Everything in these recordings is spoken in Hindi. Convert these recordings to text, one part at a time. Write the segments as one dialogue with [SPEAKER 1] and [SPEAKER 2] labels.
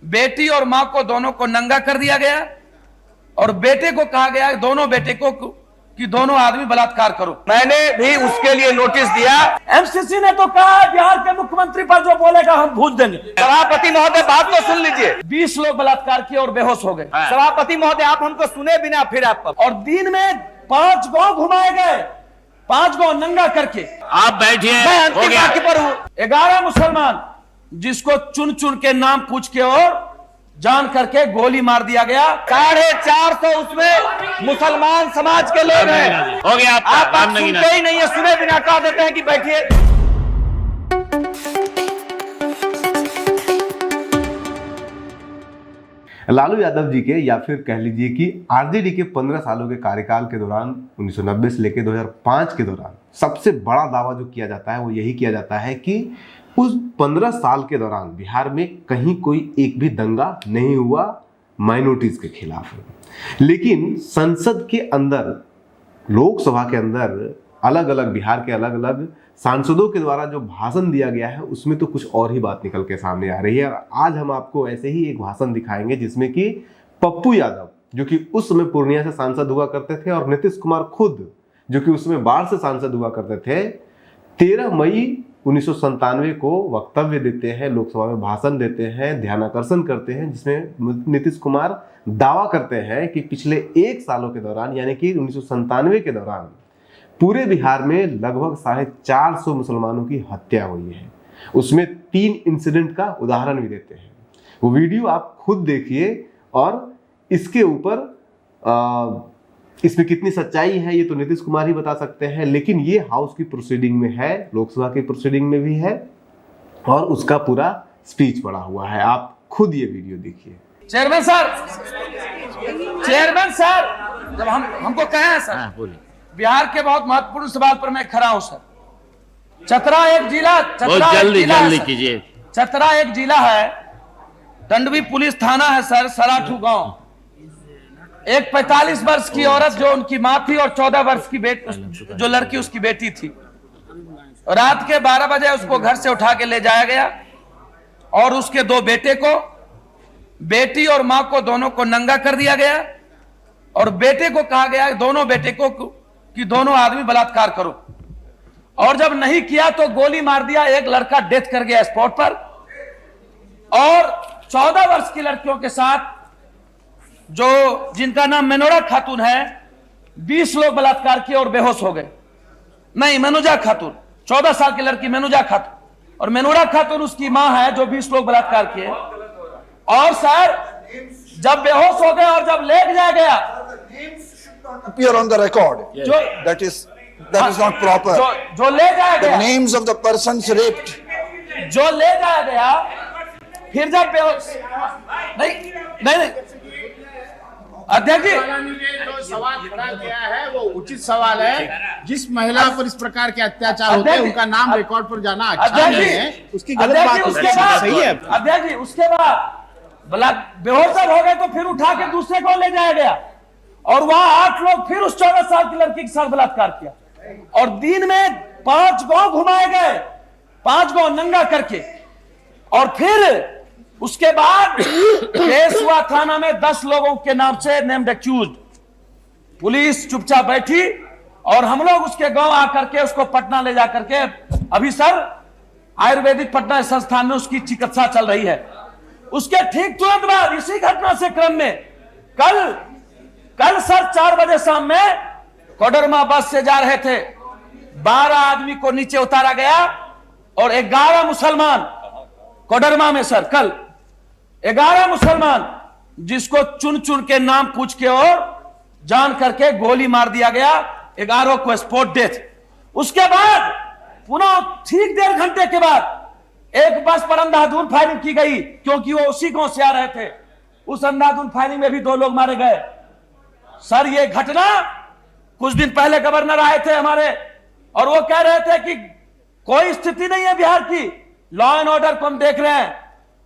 [SPEAKER 1] बेटी और मां को दोनों को नंगा कर दिया गया और बेटे को कहा गया दोनों बेटे को कि दोनों आदमी बलात्कार करो।
[SPEAKER 2] मैंने भी उसके लिए नोटिस दिया।
[SPEAKER 1] एमसीसी ने तो कहा बिहार के मुख्यमंत्री पर जो बोलेगा हम भूज देंगे।
[SPEAKER 2] सभापति महोदय बात तो सुन लीजिए।
[SPEAKER 1] 20 लोग बलात्कार किए और बेहोश हो गए।
[SPEAKER 2] सभापति महोदय आप हमको सुने बिना फिर आप
[SPEAKER 1] और दिन में 5 गांव घुमाए गए, 5 गांव नंगा करके।
[SPEAKER 3] आप बैठिए,
[SPEAKER 2] मैं अंतिम वाक्य पर हूँ।
[SPEAKER 1] 11 मुसलमान जिसको चुन चुन के नाम पूछ के और जान करके गोली मार दिया गया।
[SPEAKER 2] 450 उसमें मुसलमान समाज के लोग हैं।
[SPEAKER 3] हो गया
[SPEAKER 2] आप सुनते ही नहीं है, सुने बिना कह देते हैं कि बैठिए।
[SPEAKER 4] लालू यादव जी के या फिर कह लीजिए कि आरजेडी के 15 सालों के कार्यकाल के दौरान 1990 से लेकर 2005 के दौरान सबसे बड़ा दावा जो किया जाता है वो यही किया जाता है कि उस 15 साल के दौरान बिहार में कहीं कोई एक भी दंगा नहीं हुआ माइनॉरिटीज के खिलाफ। लेकिन संसद के अंदर, लोकसभा के अंदर अलग अलग बिहार के अलग अलग सांसदों के द्वारा जो भाषण दिया गया है उसमें तो कुछ और ही बात निकल के सामने आ रही है। और आज हम आपको ऐसे ही एक भाषण दिखाएंगे जिसमें कि पप्पू यादव जो कि उस समय पूर्णिया से सांसद हुआ करते थे और नीतीश कुमार खुद जो कि उस समय बाढ़ से सांसद हुआ करते थे, 13 मई 1997 को वक्तव्य देते हैं, लोकसभा में भाषण देते हैं, ध्यानाकर्षण करते हैं, जिसमें नीतीश कुमार दावा करते हैं कि पिछले 1 सालों के दौरान यानी कि 1997 के दौरान पूरे बिहार में लगभग 450 मुसलमानों की हत्या हुई है। उसमें 3 इंसिडेंट का उदाहरण भी देते हैं। वो वीडियो आप खुद देखिए और इसके ऊपर इसमें कितनी सच्चाई है ये तो नीतीश कुमार ही बता सकते हैं, लेकिन ये हाउस की प्रोसीडिंग में है, लोकसभा की प्रोसीडिंग में भी है और उसका पूरा स्पीच पड़ा हुआ है। आप खुद ये वीडियो देखिए।
[SPEAKER 1] चेयरमैन सर जब हमको कहे हैं सर,
[SPEAKER 3] बोलिए।
[SPEAKER 1] बिहार के बहुत महत्वपूर्ण सवाल पर मैं खड़ा हूं सर। चतरा एक जिला,
[SPEAKER 3] जल्दी कीजिए।
[SPEAKER 1] चतरा एक जिला है, टंडवी पुलिस थाना है सर, सराठू गांव। एक 45 वर्ष की औरत जो उनकी मां थी और 14 वर्ष की जो लड़की उसकी बेटी थी, रात के 12 बजे उसको घर से उठा के ले जाया गया और उसके 2 बेटे को, बेटी और मां को दोनों को नंगा कर दिया गया और बेटे को कहा गया दोनों बेटे को कि दोनों आदमी बलात्कार करो। और जब नहीं किया तो गोली मार दिया। एक लड़का डेथ कर गया स्पॉट पर और 14 वर्ष की लड़कियों के साथ जो जिनका नाम मेनोरा खातून है, 20 लोग बलात्कार किए और बेहोश हो गए। नहीं, मेनुजा खातून, 14 साल की लड़की मेनुजा खातून और मेनोरा खातून उसकी मां है जो 20 लोग बलात्कार किए। और सर जब बेहोश हो गए और जब ले जाया गया,
[SPEAKER 5] appear on the record.
[SPEAKER 1] Yes.
[SPEAKER 5] That is not proper.
[SPEAKER 1] जो ले जाया
[SPEAKER 5] The
[SPEAKER 1] गया,
[SPEAKER 5] names of the persons raped.
[SPEAKER 1] जो ले जाया गया, फिर जब बेहोश नहीं अध्यक्ष जी,
[SPEAKER 6] जो सवाल खड़ा किया है वो उचित सवाल है। जिस महिला पर इस प्रकार के अत्याचार होते हैं उनका नाम रिकॉर्ड पर जाना अच्छा नहीं है, उसकी गलत बात सही है।
[SPEAKER 1] अध्यक्ष जी, उसके बाद बेहोश हो गए तो फिर उठा के दूसरे को ले जाया गया और वहां 8 लोग फिर उस 14 साल की लड़की के साथ बलात्कार किया और दिन में 5 गांव घुमाए गए, 5 गांव नंगा करके। और फिर उसके बाद केस हुआ थाना में 10 लोगों के नाम से नेम्ड एक्यूज्ड। पुलिस चुपचाप बैठी और हम लोग उसके गांव आकर के उसको पटना ले जाकर के अभी सर आयुर्वेदिक पटना संस्थान में उसकी चिकित्सा चल रही है। उसके ठीक तुरंत बाद इसी घटना से क्रम में कल सर 4 बजे शाम में कोडरमा बस से जा रहे थे, 12 आदमी को नीचे उतारा गया और 11 मुसलमान कोडरमा में सर कल 11 मुसलमान जिसको चुन चुन के नाम पूछ के और जान करके गोली मार दिया गया, 11 को स्पॉट डेथ। उसके बाद पुनः ठीक 1.5 घंटे के बाद एक बस पर अंधाधुंध फायरिंग की गई क्योंकि वो उसी गांव से आ रहे थे। उस अंधाधुंध फायरिंग में भी 2 लोग मारे गए। सर ये घटना कुछ दिन पहले गवर्नर आए थे हमारे और वो कह रहे थे कि कोई स्थिति नहीं है बिहार की, लॉ एंड ऑर्डर को हम देख रहे हैं।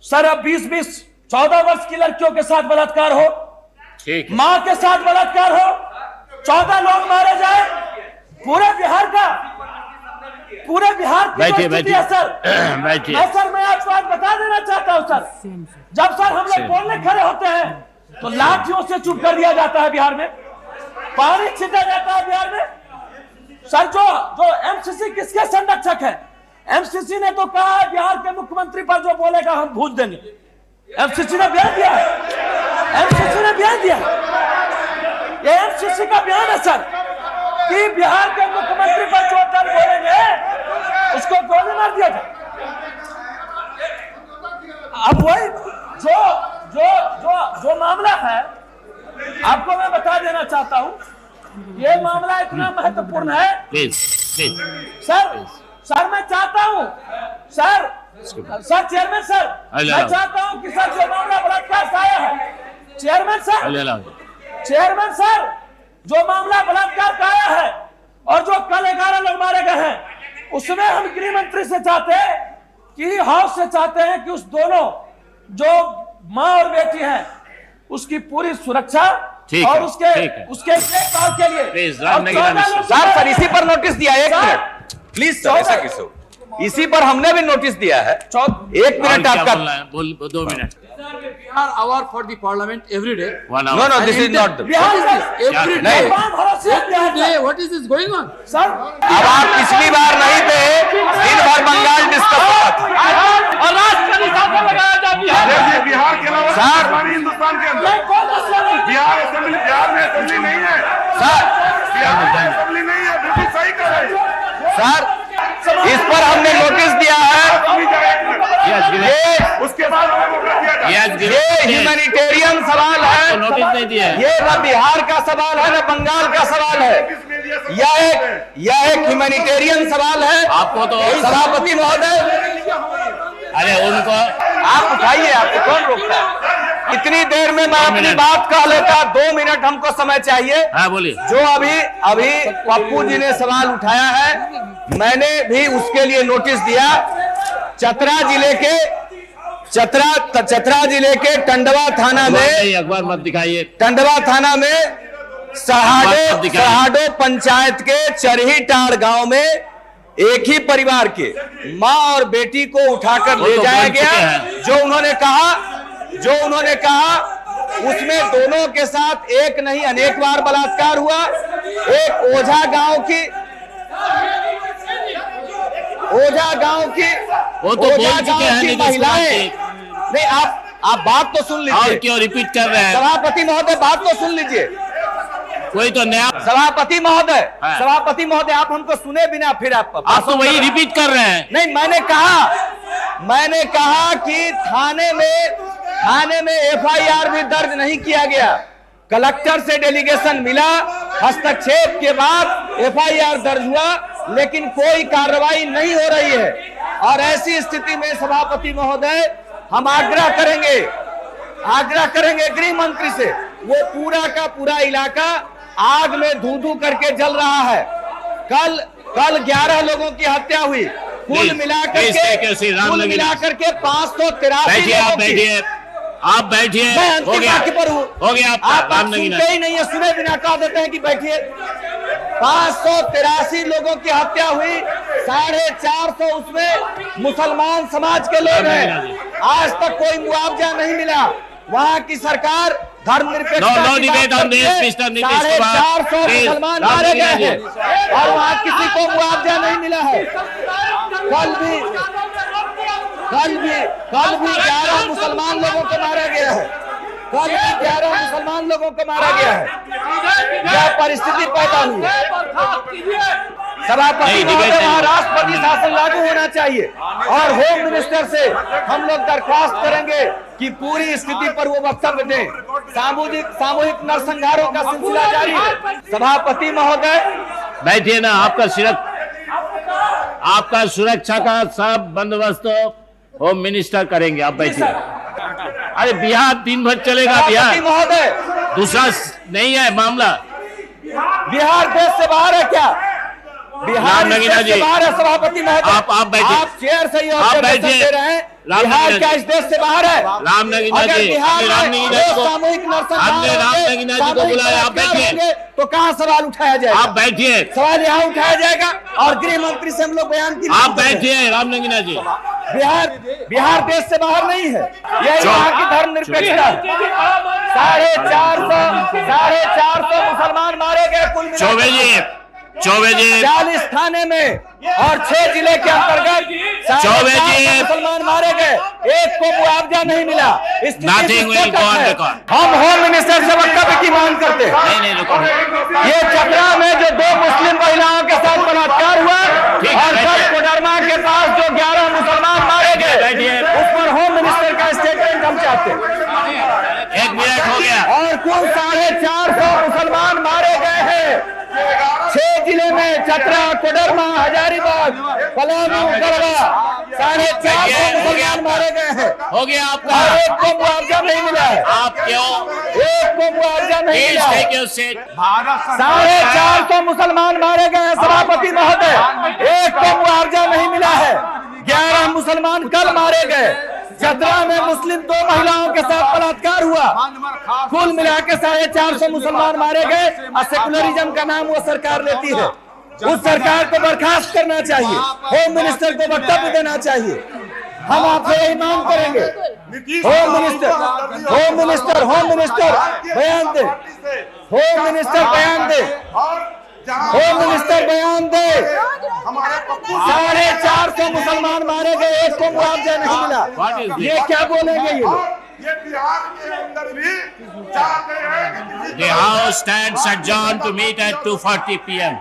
[SPEAKER 1] सर अब 20-20 14 वर्ष की लड़कियों के साथ बलात्कार हो, मां के साथ बलात्कार हो, 14 लोग मारे जाए पूरे बिहार का पूरे बिहार की
[SPEAKER 3] बैठिए,
[SPEAKER 1] परिस्थिति है सर।
[SPEAKER 3] बैठिए।
[SPEAKER 1] मैं आपको आज बता देना चाहता हूं सर, जब सर हम लोग बोलने खड़े होते हैं तो लाठियों से चुप कर दिया जाता है बिहार में, पानी छीटा जाता है बिहार में। सर जो एमसीसी किसके संरक्षक है? एमसीसी ने तो कहा है बिहार के मुख्यमंत्री पर जो बोलेगा हम भूज देंगे। एमसीसी ने बयान दिया है, एमसीसी ने बयान दिया है, ये एमसीसी का बयान है सर कि बिहार के मुख्यमंत्री पर जो डर बोलेंगे उसको गोली मार दिया जाए। अब वही जो जो जो जो मामला है आपको मैं बता देना चाहता हूं, ये मामला इतना महत्वपूर्ण है
[SPEAKER 3] प्लीज प्लीज
[SPEAKER 1] सर मैं चाहता हूं सर चेयरमैन सर, मैं चाहता हूं कि सर जो मामला बलात्कार का आया है, चेयरमैन सर जो मामला बलात्कार का आया है और जो कल 11 लोग मारे गए हैं, उसमें हम गृह मंत्री से चाहते हैं कि हाउस से चाहते हैं कि उस दोनों जो माँ और बेटी हैं उसकी पूरी सुरक्षा और उसके 1 साल के लिए।
[SPEAKER 2] सर इसी पर नोटिस दिया, 1 मिनट प्लीज सर, ऐसा कैसे हो? इसी पर हमने भी नोटिस दिया है। 1 मिनट आपका,
[SPEAKER 3] 2 minute.
[SPEAKER 7] Bihar award for the parliament every day.
[SPEAKER 3] 1 hour।
[SPEAKER 2] no this is not
[SPEAKER 7] Every
[SPEAKER 2] नहीं।
[SPEAKER 7] day. What is this going on?
[SPEAKER 1] Sir
[SPEAKER 2] अब आप पिछली बार नहीं थे, दिन भर बंगाल डिस्कस हुआ था
[SPEAKER 1] और राष्ट्रपति शासन लगाया जाती है
[SPEAKER 8] बिहार के अलावा
[SPEAKER 2] सर।
[SPEAKER 8] सारी हिंदुस्तान के अंदर
[SPEAKER 1] कौन मसला नहीं?
[SPEAKER 8] बिहार में असेंबली नहीं है
[SPEAKER 2] सर।
[SPEAKER 8] बिहार में असेंबली नहीं है, बिल्कुल सही कर रहे हैं
[SPEAKER 2] सर इस पर हमने नोटिस दिया है, ये
[SPEAKER 8] उसके बाद हमें मौका दिया जाए।
[SPEAKER 2] ये ह्यूमैनिटेरियन सवाल है,
[SPEAKER 3] नोटिस नहीं दिया है।
[SPEAKER 2] ये न बिहार का सवाल है न बंगाल का सवाल है, यह एक ह्यूमैनिटेरियन सवाल है।
[SPEAKER 3] आपको तो
[SPEAKER 2] सभापति महोदय
[SPEAKER 3] अरे उनको
[SPEAKER 2] आप उठाइए, आपको कौन रोकता है? इतनी देर में मैं अपनी बात कह लेता, 2 मिनट हमको समय चाहिए।
[SPEAKER 3] हाँ बोलिए।
[SPEAKER 2] जो अभी पप्पू जी ने सवाल उठाया है, मैंने भी उसके लिए नोटिस दिया। चतरा जिले के टंडवा थाना में,
[SPEAKER 3] अखबार मत दिखाइए।
[SPEAKER 2] टंडवा थाना में सहाडो पंचायत के चरहीटाड़ गांव में एक ही परिवार के मां और बेटी को उठाकर ले जाया गया। जो उन्होंने कहा उसमें दोनों के साथ एक नहीं अनेक बार बलात्कार हुआ। एक ओझा गांव की
[SPEAKER 3] वो तो बोल चुके हैं नीतीश कुमार
[SPEAKER 2] महिलाएं, नहीं आप बात तो सुन लीजिए।
[SPEAKER 3] और क्यों रिपीट कर रहे हैं?
[SPEAKER 2] सभापति महोदय बात तो सुन लीजिए।
[SPEAKER 3] कोई तो नया
[SPEAKER 2] सभापति महोदय,
[SPEAKER 3] हाँ।
[SPEAKER 2] सभापति महोदय आप हमको सुने बिना फिर आप
[SPEAKER 3] तो वही रिपीट कर रहे हैं।
[SPEAKER 2] नहीं, मैंने कहा कि थाने में FIR भी दर्ज नहीं किया गया। कलेक्टर से डेलीगेशन मिला, हस्तक्षेप के बाद FIR दर्ज हुआ, लेकिन कोई कार्रवाई नहीं हो रही है। और ऐसी स्थिति में सभापति महोदय हम आग्रह करेंगे गृह मंत्री से, वो पूरा का पूरा इलाका आग में धू करके जल रहा है। कल 11 लोगों की हत्या हुई, कुल मिलाकर के 583
[SPEAKER 3] आप बैठिए।
[SPEAKER 2] मैं अंतिम वाक्य पर हूँ।
[SPEAKER 3] हो गया
[SPEAKER 2] आप सुनते ही नहीं है, सुने बिना कह देते हैं कि बैठिए। 583 लोगों की हत्या हुई, 450 उसमें मुसलमान समाज के लोग हैं। आज तक कोई मुआवजा नहीं मिला। वहाँ की सरकार धर्मनिरपेक्षता की बात करती है। 450 मुसलमान मारे गए हैं और वहाँ किसी को मुआवजा नहीं मिला है। कल भी 11 मुसलमान लोगों को मारा गया है। यह परिस्थिति पैदा हुई। सभापति महोदय, वहाँ राष्ट्रपति शासन लागू होना चाहिए और होम मिनिस्टर से हम लोग दरख्वास्त करेंगे कि पूरी स्थिति पर वो वक्तव्य दें। सामूहिक नरसंहारों का सिलसिला जारी है। सभापति महोदय
[SPEAKER 3] बैठिए ना, आपका सुरक्षा का सब बंदोबस्त होम मिनिस्टर करेंगे। आप बैठिए। अरे बिहार दिन भर चलेगा। बिहार
[SPEAKER 2] महोदय
[SPEAKER 3] दूसरा नहीं है मामला।
[SPEAKER 2] बिहार देश से बाहर है क्या? बिहार
[SPEAKER 3] नगीना जी,
[SPEAKER 2] बाहर है। सभापति महोदय
[SPEAKER 3] आप बैठिए।
[SPEAKER 2] आप चेयर से ही
[SPEAKER 3] आप बैठिए।
[SPEAKER 2] दे रहे हैं। बिहार क्या इस देश से बाहर है?
[SPEAKER 3] राम नगीना
[SPEAKER 2] अगर
[SPEAKER 3] जी,
[SPEAKER 2] बिहार
[SPEAKER 3] हमने राम
[SPEAKER 2] में
[SPEAKER 3] नगीना
[SPEAKER 2] दो
[SPEAKER 3] को
[SPEAKER 2] सामूहिक नरसंहार
[SPEAKER 3] हमने राम
[SPEAKER 2] होंगे,
[SPEAKER 3] नगीना जी को
[SPEAKER 2] सामूहिक
[SPEAKER 3] बुलाया, आप
[SPEAKER 2] बलात्कार
[SPEAKER 3] बैठिए।
[SPEAKER 2] होंगे, तो कहाँ सवाल उठाया जाएगा?
[SPEAKER 3] आप बैठिए,
[SPEAKER 2] सवाल यहाँ उठाया जाएगा और गृह मंत्री से हम लोग बयान की
[SPEAKER 3] आप बैठिए राम नगीना जी।
[SPEAKER 2] बिहार देश से बाहर नहीं है, यही यहाँ की धर्मनिरपेक्षता है। 450 मुसलमान मारे गए कुल मिलाकर।
[SPEAKER 3] चौबे जी
[SPEAKER 2] 40 थाने में और 6 जिले के अंतर्गत
[SPEAKER 3] चौबे जी
[SPEAKER 2] मुसलमान मारे गए, एक को मुआवजा नहीं मिला।
[SPEAKER 3] Nothing will go on record.
[SPEAKER 2] हम होम मिनिस्टर से वक्तव्य की मांग करते हैं।
[SPEAKER 3] नहीं रुको,
[SPEAKER 2] ये चतरा में जो 2 मुस्लिम महिलाओं के साथ बलात्कार हुआ
[SPEAKER 3] ठीक,
[SPEAKER 2] और
[SPEAKER 3] बैठिए।
[SPEAKER 2] कल कोडरमा के पास जो 11 मुसलमान मारे गए,
[SPEAKER 3] बैठिए।
[SPEAKER 2] उस पर होम मिनिस्टर का स्टेटमेंट हम चाहते हैं।
[SPEAKER 3] 1 मिनट हो गया।
[SPEAKER 2] और कुल 450 मुसलमान मारे गए हैं 6 जिले में, चतरा, कोडरमा, हजारीबाग, पलामू, गढ़वा, 450 मुसलमान मारे गए हैं।
[SPEAKER 3] हो गया आपका।
[SPEAKER 2] और एक को मुआवजा नहीं मिला है,
[SPEAKER 3] आप क्यों
[SPEAKER 2] एक को मुआवजा नहीं
[SPEAKER 3] प्लीज
[SPEAKER 2] मिला है।
[SPEAKER 3] Take your seat.
[SPEAKER 2] 450 मुसलमान मारे गए हैं सभापति महोदय, एक को मुआवजा नहीं मिला है। 11 मुसलमान कल मारे गए। चतरा में मुस्लिम 2 महिलाओं के साथ बलात्कार हुआ, कुल मिला के 450 मुसलमान मारे गए। और सेकुलरिज्म का नाम वो सरकार लेती है, उस सरकार को बर्खास्त करना चाहिए, होम मिनिस्टर को वक्तव्य देना चाहिए। हम आपसे यही मांग करेंगे, होम मिनिस्टर बयान दे, होम मिनिस्टर बयान दे, होम मिनिस्टर बयान दे। 450 मुसलमान मारे गए, एक को मुआवजा नहीं मिला। ये क्या बोलेंगे ये लोग?
[SPEAKER 8] ये बिहार के अंदर भी चाहते हैं कि
[SPEAKER 3] The House stands adjourned to meet at 2:40 p.m.